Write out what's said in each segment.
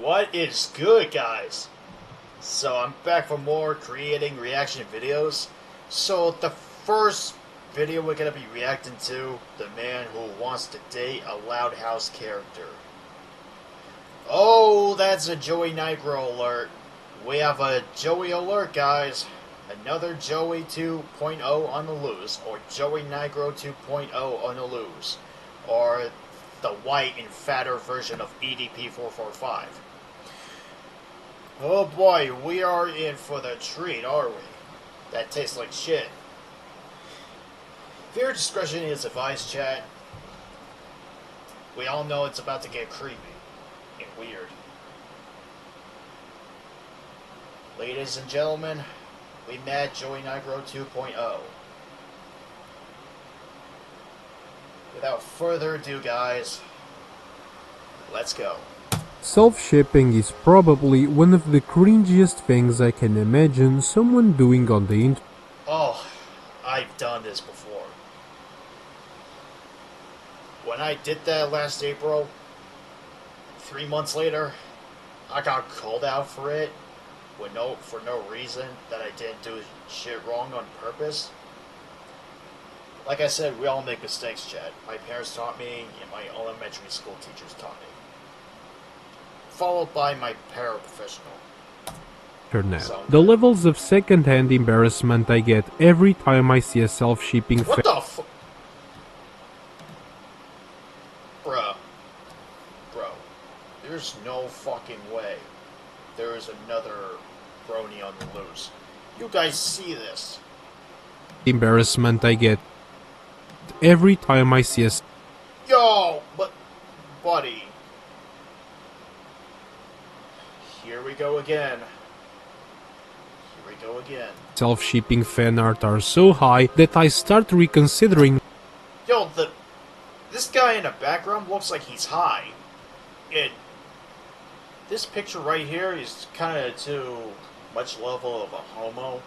What is good, guys? So I'm back for more creating reaction videos. So the first video we're gonna be reacting to, the man who wants to date a Loud House character. Oh, that's a Joey Nigro alert. We have a Joey alert, guys. Another Joey 2.0 on the loose, or Joey Nigro 2.0 on the loose, or the white and fatter version of EDP445. Oh boy, we are in for the treat, are we? That tastes like shit. Viewer discretion is advised, chat. We all know it's about to get creepy and weird. Ladies and gentlemen, we met Joey Nigro 2.0. Without further ado, guys, let's go. Self-shipping is probably one of the cringiest things I can imagine someone doing on the internet. Oh, I've done this before. When I did that last April, 3 months later, I got called out for it for no reason that I didn't do shit wrong on purpose. Like I said, we all make mistakes, Chad. My parents taught me, and my elementary school teachers taught me. Followed by my paraprofessional. The levels of second-hand embarrassment I get every time I see a self-shipping What the f- Bruh. Bro. There's no fucking way there is another brony on the loose. You guys see this? Embarrassment I get every time I see a Yo, but buddy. Here we go again. Here we go again. self-shipping fan art are so high that I start reconsidering. Yo, this guy in the background looks like he's high. And this picture right here is kind of too much level of a homo.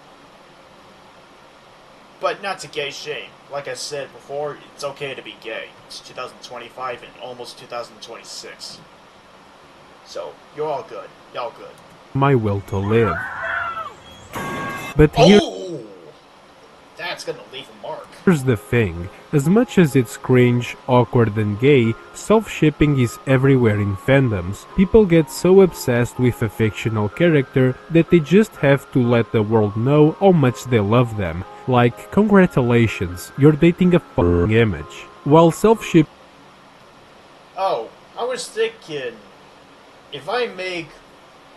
But not to gay shame. Like I said before, it's okay to be gay. It's 2025 and almost 2026. So, you're all good. Y'all good. My will to live. But Oh! That's gonna leave a mark. here's the thing. As much as it's cringe, awkward and gay, self-shipping is everywhere in fandoms. People get so obsessed with a fictional character that they just have to let the world know how much they love them. Like, congratulations, you're dating a f***ing image. While self-ship... Oh, I was thinking, if I make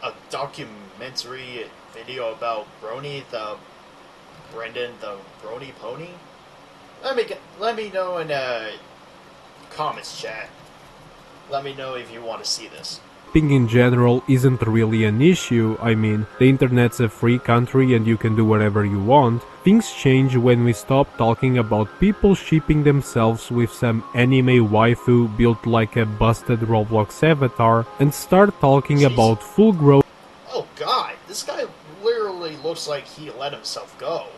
a documentary video about Brony the Brendan the Brony Pony, let me know in comments, chat. Let me know if you want to see this. Shipping in general isn't really an issue. I mean, the internet's a free country and you can do whatever you want. Things change when we stop talking about people shipping themselves with some anime waifu built like a busted Roblox avatar and start talking about full-grown... Oh god, this guy literally looks like he let himself go.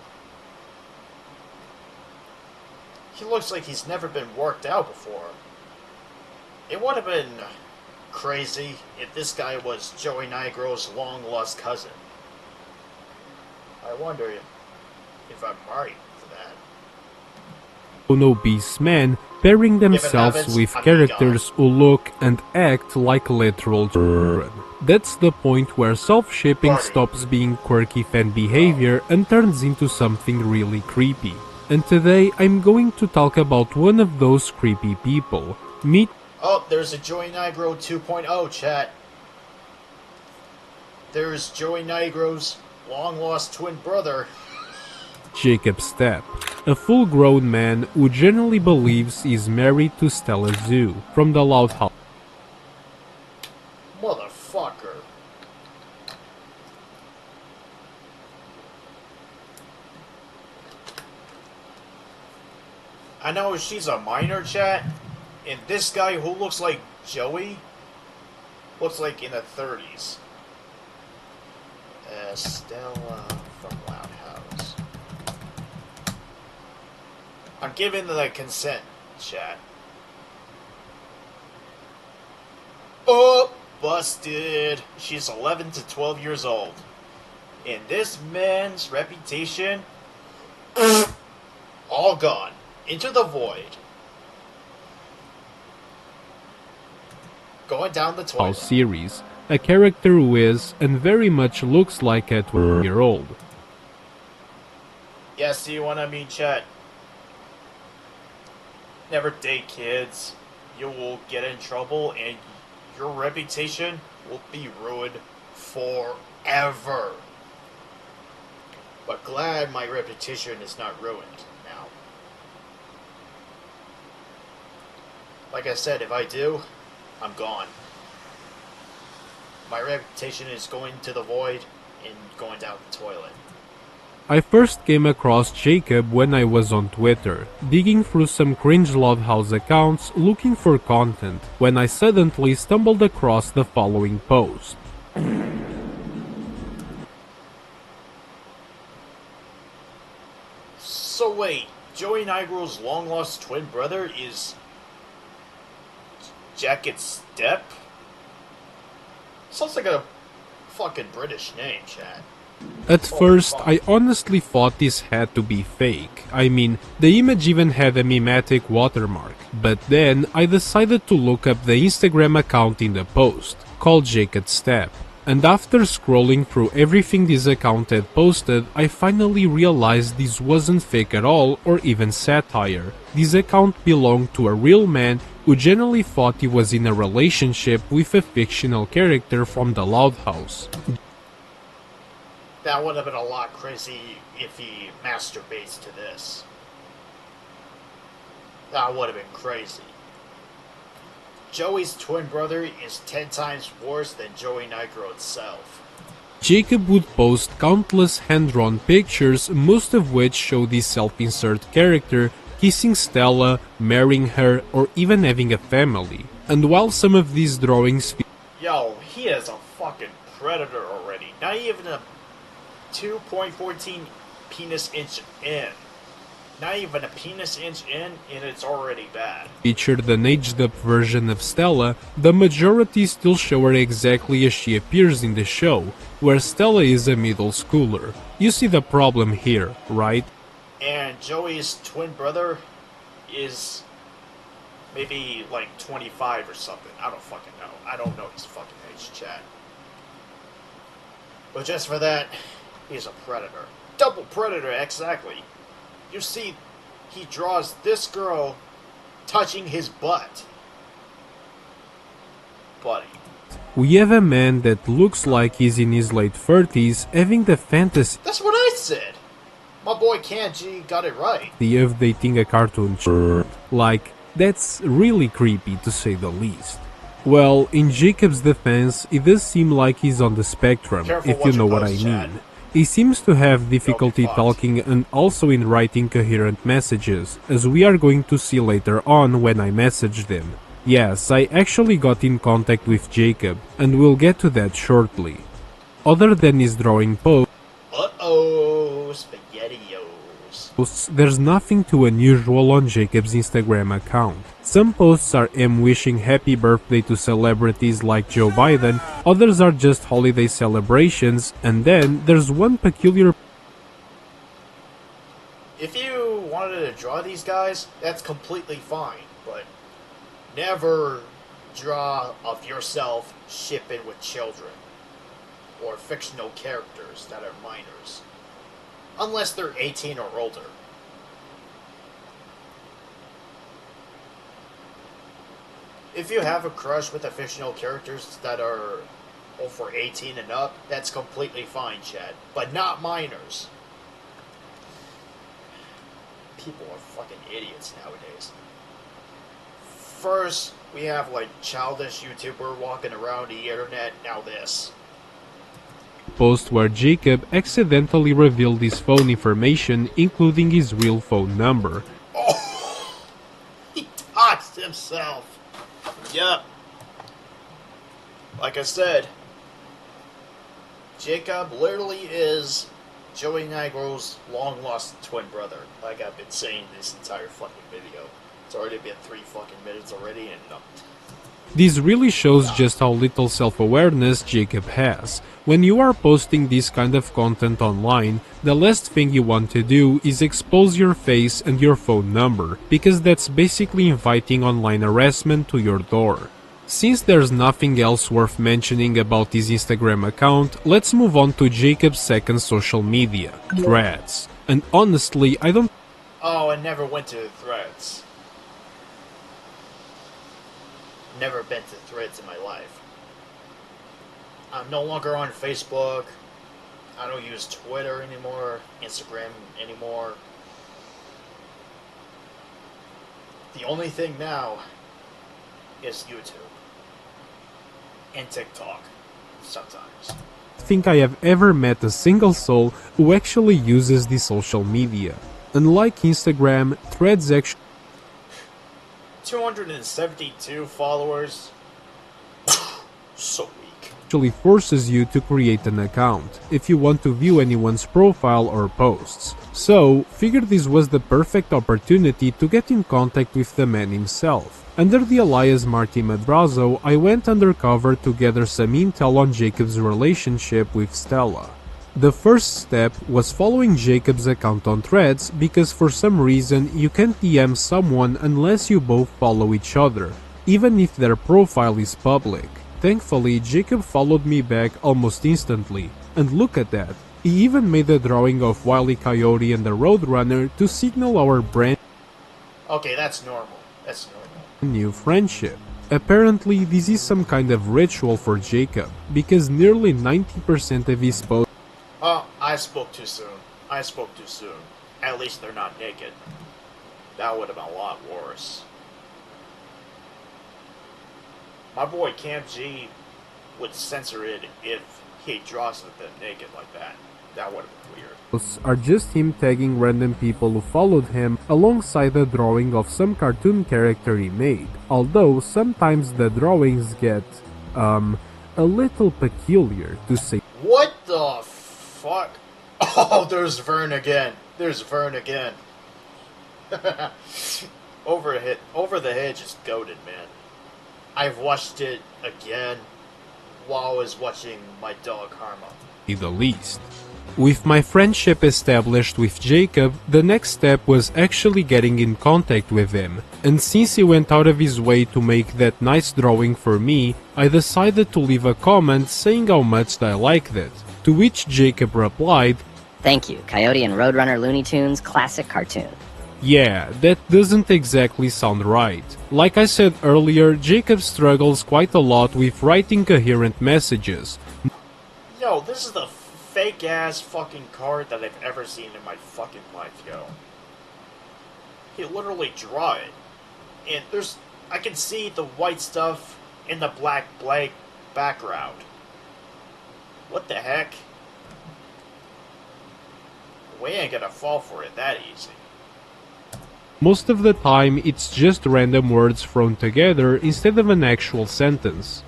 He looks like he's never been worked out before. It would have been crazy if this guy was Joey Nigro's long-lost cousin. I wonder if I'm right for that. obese men pairing themselves with characters who look and act like literal children. That's the point where self-shipping stops being quirky fan behavior and turns into something really creepy. And today I'm going to talk about one of those creepy people. Meet... Oh, there's a Joey Nigro 2.0, chat. There's Joey Nigro's long-lost twin brother. Jacob Stepp, a full-grown man who generally believes he's married to Stella Zhu from the Loud House. Motherfucker. I know she's a minor, chat, and this guy who looks like Joey looks like in the 30s. Stella from Loud House. I'm giving the consent, chat. Oh! busted. She's 11 to 12 years old. And this man's reputation, all gone. Into the void. Going down the toilet. Series, a character who is and very much looks like a 12-year-old. Yeah, see what I mean, chat? Never date kids. You will get in trouble and your reputation will be ruined forever. But glad my reputation is not ruined now. Like I said, if I do, I'm gone. My reputation is going to the void and going down the toilet. I first came across Jacob when I was on Twitter, digging through some cringe Loudhouse accounts looking for content, when I suddenly stumbled across the following post. So wait, Joey Nigro's long-lost twin brother is Jacket Step? Sounds like a fucking British name, Chad. At first, I honestly thought this had to be fake. I mean, the image even had a mimetic watermark. But then, I decided to look up the Instagram account in the post, called Jacket Step. And after scrolling through everything this account had posted, I finally realized this wasn't fake at all or even satire. This account belonged to a real man who genuinely thought he was in a relationship with a fictional character from the Loudhouse. That would have been a lot crazy if he masturbates to this. That would have been crazy. Joey's twin brother is 10 times worse than Joey Nigro itself. Jacob would post countless hand-drawn pictures, most of which show this self-insert character kissing Stella, marrying her, or even having a family. And while some of these drawings Yo, he is a fucking predator already. Not even a 2.14 penis inch in. Not even a penis inch in, and it's already bad. featured an aged-up version of Stella, the majority still show her exactly as she appears in the show, where Stella is a middle schooler. You see the problem here, right? And Joey's twin brother is maybe like 25 or something. I don't fucking know. I don't know his fucking age, chat. But just for that, he's a predator. Double predator, exactly. You see, he draws this girl touching his butt. Buddy. We have a man that looks like he's in his late 30s having the fantasy That's what I said. My boy Kanji got it right. of dating a cartoon like, that's really creepy to say the least. Well, in Jacob's defense, it does seem like he's on the spectrum, Careful if what you you know what I post, Chad. mean. He seems to have difficulty fucked. talking and also in writing coherent messages, as we are going to see later on when I messaged him. Yes, I actually got in contact with Jacob, and we'll get to that shortly. Other than his drawing Uh-oh, SpaghettiOs. there's nothing too unusual on Jacob's Instagram account. Some posts are him wishing happy birthday to celebrities like Joe Biden, others are just holiday celebrations, and then there's one peculiar If you wanted to draw these guys, that's completely fine, but never draw of yourself shipping with children or fictional characters that are minors, unless they're 18 or older. If you have a crush with the fictional characters that are over 18 and up, that's completely fine, Chad, but not minors. People are fucking idiots nowadays. First, we have like childish YouTuber walking around the internet, now this. post where Jacob accidentally revealed his phone information, including his real phone number. Oh! He touched himself! Yup. Like I said, Jacob literally is Joey Nigro's long-lost twin brother. Like I've been saying this entire fucking video. It's already been 3 fucking minutes already, and This really shows just how little self-awareness Jacob has. When you are posting this kind of content online, the last thing you want to do is expose your face and your phone number, because that's basically inviting online harassment to your door. Since there's nothing else worth mentioning about his Instagram account, let's move on to Jacob's second social media, Threads. And honestly, I don't Oh, I never went to Threads. Never been to Threads in my life. I'm no longer on Facebook. I don't use Twitter anymore, Instagram anymore. The only thing now is YouTube. And TikTok. Sometimes. think I have ever met a single soul who actually uses the social media. Unlike Instagram, Threads 272 followers. So weak. actually forces you to create an account if you want to view anyone's profile or posts. So, figured this was the perfect opportunity to get in contact with the man himself. Under the alias Marty Madrazo, I went undercover to gather some intel on Jacob's relationship with Stella. The first step was following Jacob's account on Threads because for some reason you can't DM someone unless you both follow each other, even if their profile is public. Thankfully, Jacob followed me back almost instantly, and look at that, he even made a drawing of Wile E. Coyote and the Roadrunner to signal our brand Okay, that's normal. That's normal. new friendship. Apparently, this is some kind of ritual for Jacob, because nearly 90% of his posts Oh, I spoke too soon. I spoke too soon. At least they're not naked. That would have been a lot worse. My boy Camp G would censor it if he draws them naked like that. That would have been weird. are just him tagging random people who followed him alongside a drawing of some cartoon character he made, although sometimes the drawings get, a little peculiar to say. What the fuck? Oh, there's Vern again. There's Vern again. Over the Hedge is goated, man. I've watched it again while I was watching my dog Karma. The least. With my friendship established with Jacob, the next step was actually getting in contact with him, and since he went out of his way to make that nice drawing for me, I decided to leave a comment saying how much I liked it, to which Jacob replied, Thank you, Coyote and Roadrunner Looney Tunes classic cartoon. yeah, that doesn't exactly sound right. Like I said earlier, Jacob struggles quite a lot with writing coherent messages. Yo, this is the fake ass fucking card that I've ever seen in my fucking life, yo. He literally draw it. And I can see the white stuff in the black background. What the heck? We ain't gonna fall for it that easy. Most of the time, it's just random words thrown together instead of an actual sentence.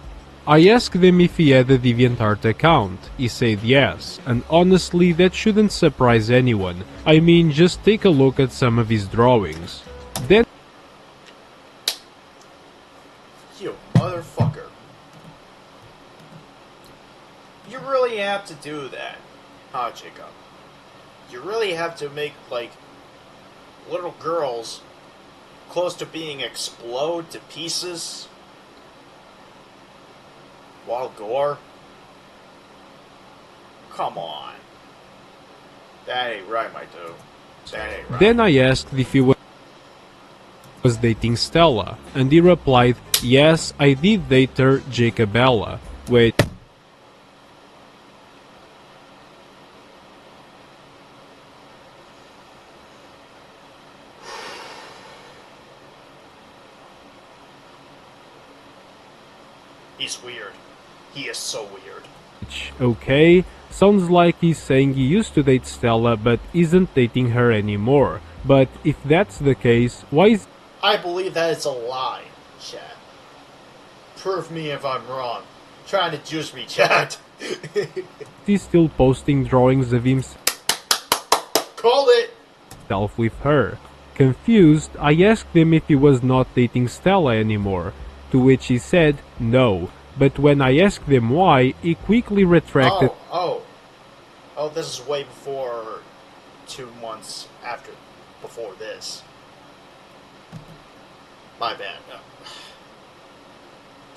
I asked him if he had a DeviantArt account. He said yes, and honestly that shouldn't surprise anyone. I mean, just take a look at some of his drawings. Then You motherfucker. You really have to do that, huh, Jacob? You really have to make, like, little girls close to being explode to pieces while gore? Come on. That ain't right, my dude. That ain't right. Then I asked if he was dating Stella, and he replied, yes, I did date her, Jacobella. Wait. He's weird. He is so weird. Okay, sounds like he's saying he used to date Stella but isn't dating her anymore. But if that's the case, why is I believe that it's a lie, chat. Prove me if I'm wrong. Trying to juice me, chat. he still posting drawings of himself Call it! with her? Confused, I asked him if he was not dating Stella anymore. To which he said no, but when I asked him why, he quickly retracted. Oh, this is way before 2 months before this. My bad. Oh.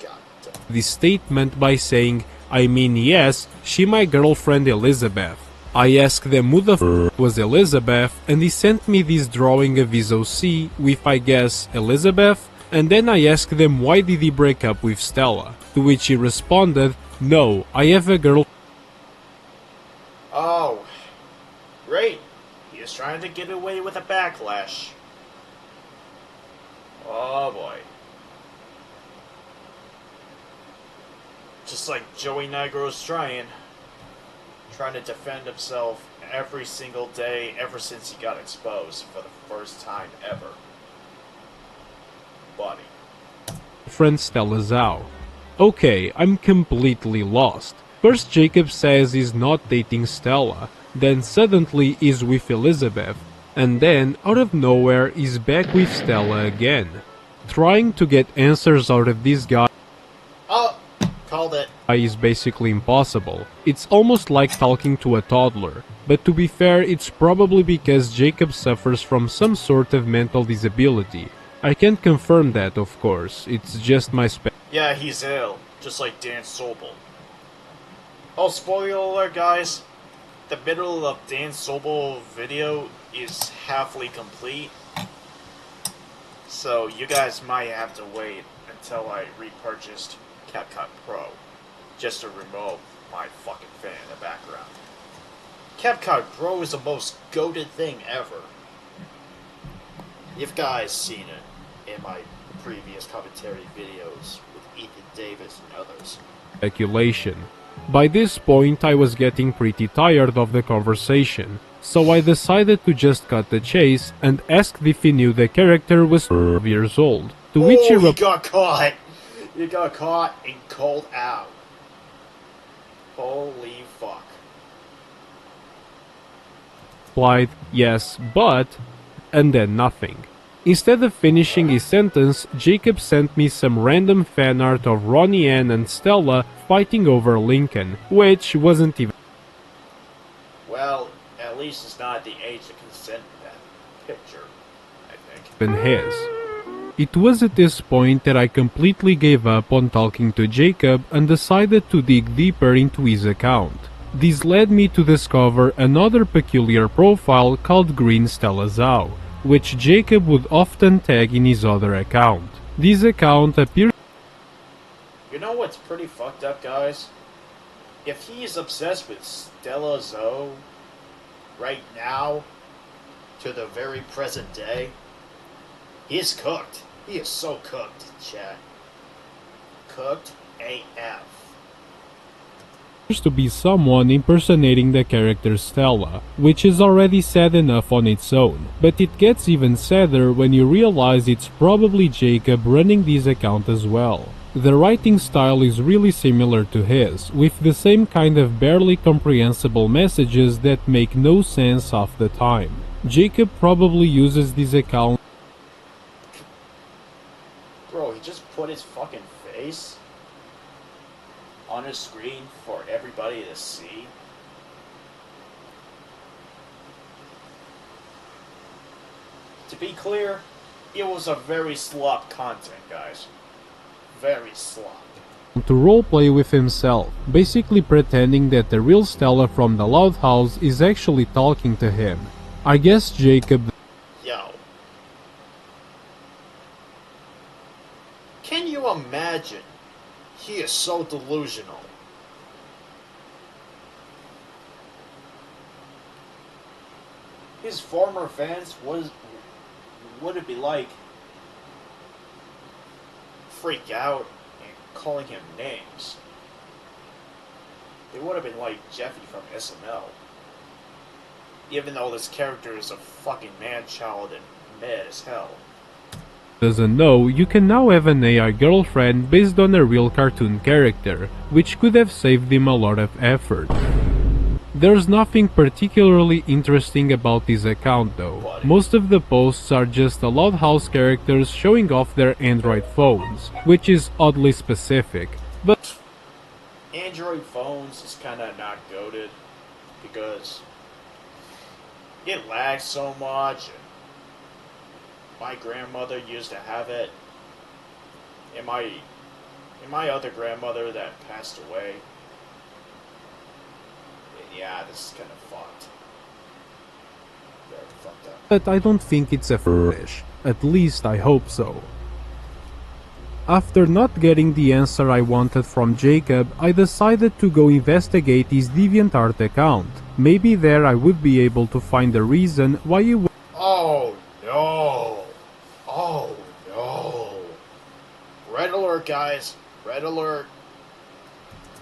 God damn. The statement by saying, I mean yes, she my girlfriend Elizabeth. I asked them who the was Elizabeth, and he sent me this drawing of his OC with I guess Elizabeth, and then I asked them why did he break up with Stella, to which he responded, no, I have a girl. Oh, great. He is trying to get away with a backlash. Oh boy. Just like Joey Nigro's trying to defend himself every single day ever since he got exposed for the first time ever. Buddy. Friend Stella Zhao. Okay, I'm completely lost. First Jacob says he's not dating Stella, then suddenly he's with Elizabeth, and then out of nowhere he's back with Stella again. Trying to get answers out of this guy Called it. is basically impossible. It's almost like talking to a toddler. But to be fair, it's probably because Jacob suffers from some sort of mental disability. I can't confirm that, of course, it's just my Yeah, he's ill, just like Dan Sobel. Oh, spoiler alert, guys. The middle of Dan Sobel video is halfly complete. So you guys might have to wait until I repurchased CapCut Pro just to remove my fucking fan in the background. CapCut Pro is the most goated thing ever. You've guys seen it in my previous commentary videos with Ethan Davis and others. speculation. By this point I was getting pretty tired of the conversation, so I decided to just cut the chase and asked if he knew the character was 12 years old. To which he got caught! You got caught and called out. Holy fuck. replied, yes, but, and then nothing. Instead of finishing his sentence, Jacob sent me some random fan art of Ronnie Ann and Stella fighting over Lincoln, which wasn't Well, at least it's not the age of consent in that picture, I think. even his. It was at this point that I completely gave up on talking to Jacob and decided to dig deeper into his account. This led me to discover another peculiar profile called Green Stella Zhao, which Jacob would often tag in his other account. This account appears. You know what's pretty fucked up, guys? If he is obsessed with Stella Zhao right now, to the very present day, he is cooked. He is so cooked, chat. Cooked AF. To be someone impersonating the character Stella, which is already sad enough on its own, but it gets even sadder when you realize it's probably Jacob running this account as well. The writing style is really similar to his, with the same kind of barely comprehensible messages that make no sense half the time. Jacob probably uses this account. Bro, he just put his fucking face on his screen for everybody to see. To be clear, it was a very slop content, guys. Very slop. To roleplay with himself, basically pretending that the real Stella from the Loud House is actually talking to him. I guess Jacob. Yo. Can you imagine? He is so delusional. His former fans would it be like freak out and calling him names? They would have been like Jeffy from SNL. Even though this character is a fucking man-child and mad as hell. Doesn't know, you can now have an AI girlfriend based on a real cartoon character, which could have saved him a lot of effort. There's nothing particularly interesting about this account though. Most of the posts are just the Loud House characters showing off their Android phones, which is oddly specific. But Android phones is kind of not goated because it lags so much. My grandmother used to have it, and my other grandmother that passed away. Yeah, this is kind of fucked. Very fucked up. But I don't think it's a fetish. At least I hope so. After not getting the answer I wanted from Jacob, I decided to go investigate his DeviantArt account. Maybe there I would be able to find a reason why he Oh no! Oh no! Red alert, guys! Red alert!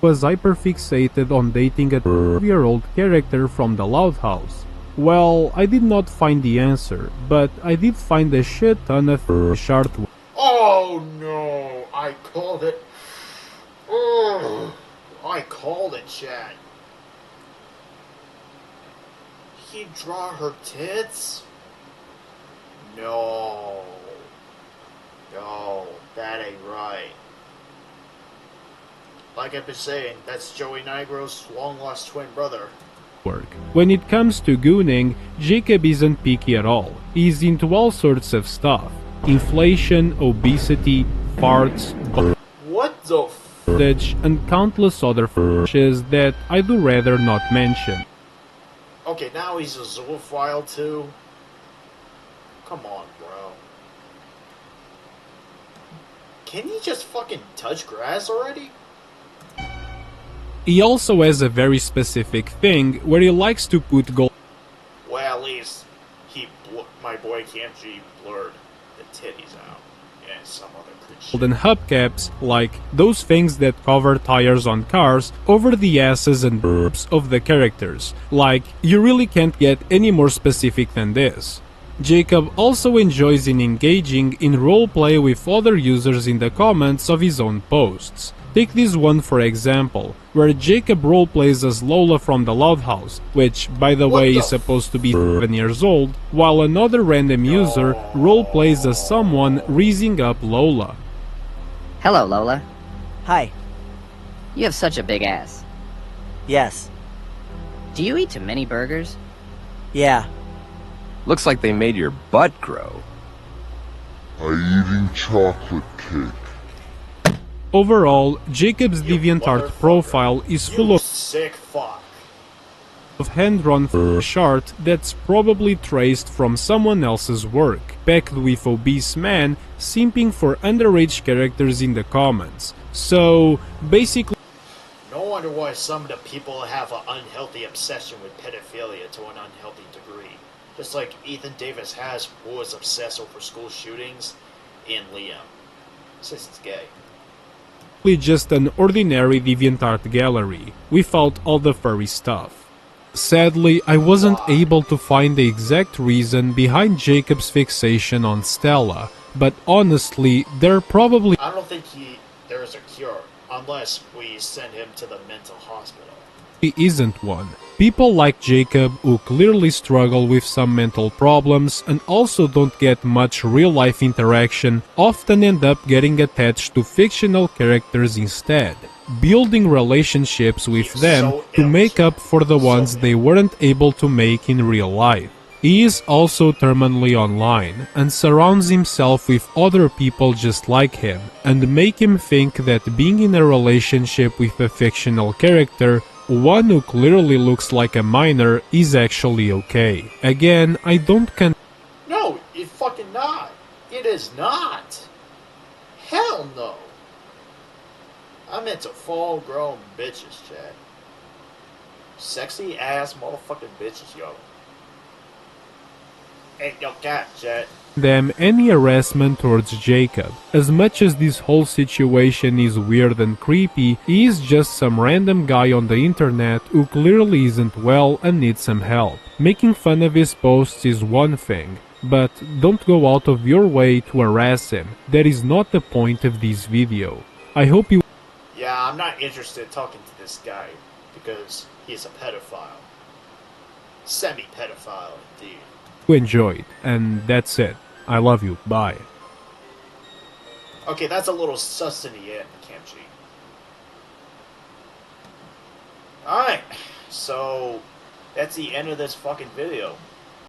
was hyperfixated on dating a 12-year-old character from the Loud House. Well, I did not find the answer, but I did find a shit ton of short. Oh no! I called it. Oh, I called it, chat. He draw her tits? No. No, that ain't right. Like I've been saying, that's Joey Nigro's long-lost twin brother. Work. When it comes to gooning, Jacob isn't picky at all. He's into all sorts of stuff. Inflation, obesity, farts, What the bondage, and countless other fetishes that I do rather not mention. Okay, now he's a zoophile too? Come on, bro. Can he just fucking touch grass already? He also has a very specific thing where he likes to put Well, at least my boy Camji blurred the titties out. And some other crit golden hubcaps, like those things that cover tires on cars, over the asses and burps of the characters. Like, you really can't get any more specific than this. Jacob also enjoys in engaging in roleplay with other users in the comments of his own posts. Take this one for example, where Jacob roleplays as Lola from the Loud House, which, by the way, is supposed to be 7 years old, while another random user roleplays as someone raising up Lola. Hello, Lola. Hi. You have such a big ass. Yes. Do you eat too many burgers? Yeah. Looks like they made your butt grow. Eating chocolate cake. Overall, Jacob's DeviantArt profile is full You of sick fuck. hand-drawn art that's probably traced from someone else's work, packed with obese men simping for underage characters in the comments. So, basically, No wonder why some of the people have an unhealthy obsession with pedophilia to an unhealthy degree. Just like Ethan Davis has, who was obsessed over school shootings, and Liam. Says it's gay. just an ordinary DeviantArt gallery, without all the furry stuff. Sadly, I wasn't able to find the exact reason behind Jacob's fixation on Stella, but honestly, there probably I don't think there is a cure, unless we send him to the mental hospital. isn't one. People like Jacob, who clearly struggle with some mental problems and also don't get much real-life interaction, often end up getting attached to fictional characters instead, building relationships with them to make up for the ones they weren't able to make in real life. He is also terminally online and surrounds himself with other people just like him and make him think that being in a relationship with a fictional character, one who clearly looks like a minor, is actually okay. Again, I don't No, it's fucking not. It is not. Hell no. I'm into full-grown bitches, Chad. Sexy ass motherfucking bitches, yo. Ain't no cat, Chad. condemn any harassment towards Jacob. As much as this whole situation is weird and creepy, he is just some random guy on the internet who clearly isn't well and needs some help. Making fun of his posts is one thing, but don't go out of your way to harass him. That is not the point of this video. I hope you Yeah, I'm not interested in talking to this guy. because he's a pedophile. Semi-pedophile, indeed. You enjoyed, and that's it. I love you. Bye. Okay, that's a little sus in the end, Kimchi. Alright, so that's the end of this fucking video.